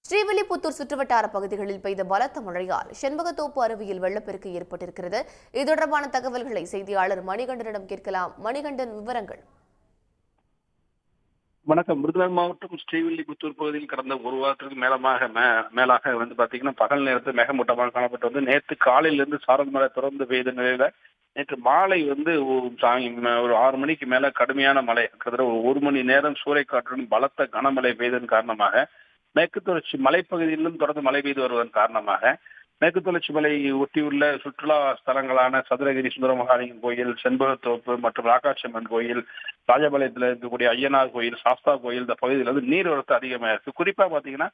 ஸ்ரீவில்லிபுத்தூர் சுற்றுவட்டார பகுதிகளில் பெய்த பலத்த மழையால் செண்பகத்தோப்பு அருவியில் வெள்ளப்பெருக்கு ஏற்பட்டிருக்கிறது. இது தொடர்பான தகவல்களை செய்தியாளர் மணிகண்டனிடம் கேட்கலாம். மணிகண்டன், விவரங்கள். வணக்கம். விருதுநகர் மாவட்டம் ஸ்ரீவில்லிபுத்தூர் பகுதியில் கடந்த ஒரு வாரத்திற்கு மேலாக பாத்தீங்கன்னா பகல் நேரத்தில் மேகமூட்டமாக காணப்பட்டு நேற்று காலையிலிருந்து சாரல் மழை தொடர்ந்து பெய்த நிலையில நேற்று மாலை ஒரு 6 மணிக்கு மேல கடுமையான மழை, கிட்டத்தட்ட ஒரு மணி நேரம் சூறைக்காற்றுடன் பலத்த கனமழை பெய்ததன் காரணமாக மேற்கு தொடர்ச்சி மலைப்பகுதியிலும் தொடர்ந்து மழை பெய்து வருவதன் காரணமாக மேற்கு தொடர்ச்சி மலையை ஒட்டியுள்ள சுற்றுலா ஸ்தலங்களான சதுரகிரி சுந்தரமகாலிங்கன் கோயில், செண்பகத்தோப்பு மற்றும் ராக்காட்சியம்மன் கோயில், ராஜபாளையத்தில் இருக்கக்கூடிய ஐயனார் கோயில், சாஸ்தா கோயில், இந்த பகுதியில் நீர்வரத்து அதிகமாக இருக்கு. குறிப்பா பாத்தீங்கன்னா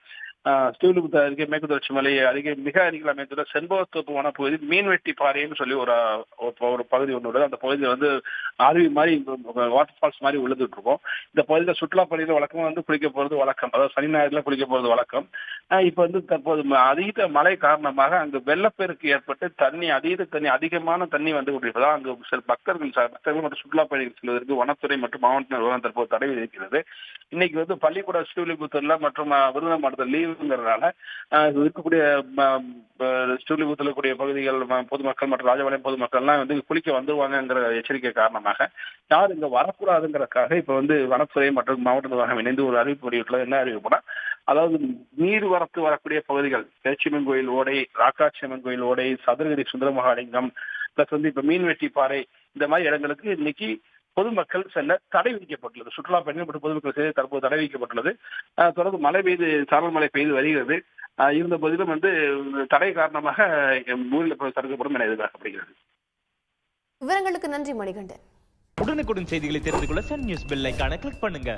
ஸ்ரீவில்லிபுத்தூர் அருகே மேற்கு தொடர்ச்சி மலை அருகே மிக அருகில் அமைந்துள்ள செண்பகத்தோப்பு வனப்பகுதியில் மீன்வெட்டி பாறைன்னு சொல்லி ஒரு பகுதி ஒன்று உள்ளது. அந்த பகுதியில் அருவி மாதிரி வாட்டர் ஃபால்ஸ் மாதிரி விழுந்துட்டு இருக்கும். இந்த பகுதியில் சுற்றுலா பகுதியில் வழக்கமா குளிக்க போறது வழக்கம், அதாவது சனி ஞாயிறுல குளிக்க போறது வழக்கம். இப்ப தற்போது அதீத மழை காரணமாக அங்கு வெள்ளப்பெருக்கு ஏற்பட்டு அதிகமான தண்ணி கொண்டிருப்பதால் அங்கு சில பக்தர்கள் மற்றும் சுற்றுலா பயணிகள் செல்வதற்கு வனத்துறை மற்றும் மாவட்ட நிர்வாகம் தற்போது தடை விதிக்கிறது. இன்னைக்கு பள்ளிக்கூட ஸ்ரீவில்லிபுத்தூர்ல மற்றும் விருதுநகர் மாவட்டத்தில் லீவுங்கிறதுனால இருக்கக்கூடிய ஸ்ரீவில்லிபுத்தூர்ல கூடிய பகுதிகள் பொதுமக்கள் மற்றும் ராஜபாளையம் பொதுமக்கள்லாம் குளிக்க வந்துருவாங்கிற எச்சரிக்கை காரணமாக யாரும் இங்க வரக்கூடாதுங்கிறதுக்காக இப்ப வனத்துறை மற்றும் மாவட்ட நிர்வாகம் இணைந்து ஒரு அறிவிப்பு வெளியிட்டுள்ளது. என்ன அறிவிப்புனா, அதாவது நீர் வரக்கூடிய பகுதிகள் பேச்சியம்மன் கோயில் ஓடை, ராக்காட்சியம்மன் கோயில் ஓடை, சதுரகிரி சுந்தரமகாலிங்கம் பிளஸ் இப்ப மீன்வெட்டி பாறை, இந்த மாதிரி இடங்களுக்கு இன்னைக்கு பொதுமக்கள் செல்ல தடை விதிக்கப்பட்டுள்ளது. சுற்றுலா பயணிகள் மற்றும் பொதுமக்கள் செய்து தற்போது தடை விதிக்கப்பட்டுள்ளது. தொடர்ந்து சாரல் மழை பெய்து வருகிறது. இருந்த போதிலும் தடை காரணமாக ஊரில் தடுக்கப்படும் என எதிர்பார்க்கப்படுகிறது. விவரங்களுக்கு நன்றி மணிகண்டன். உடனுக்குடன் செய்திகளை தெரிந்து கொள்ள சன் நியூஸ் பெல் ஐகானை கிளிக் பண்ணுங்க.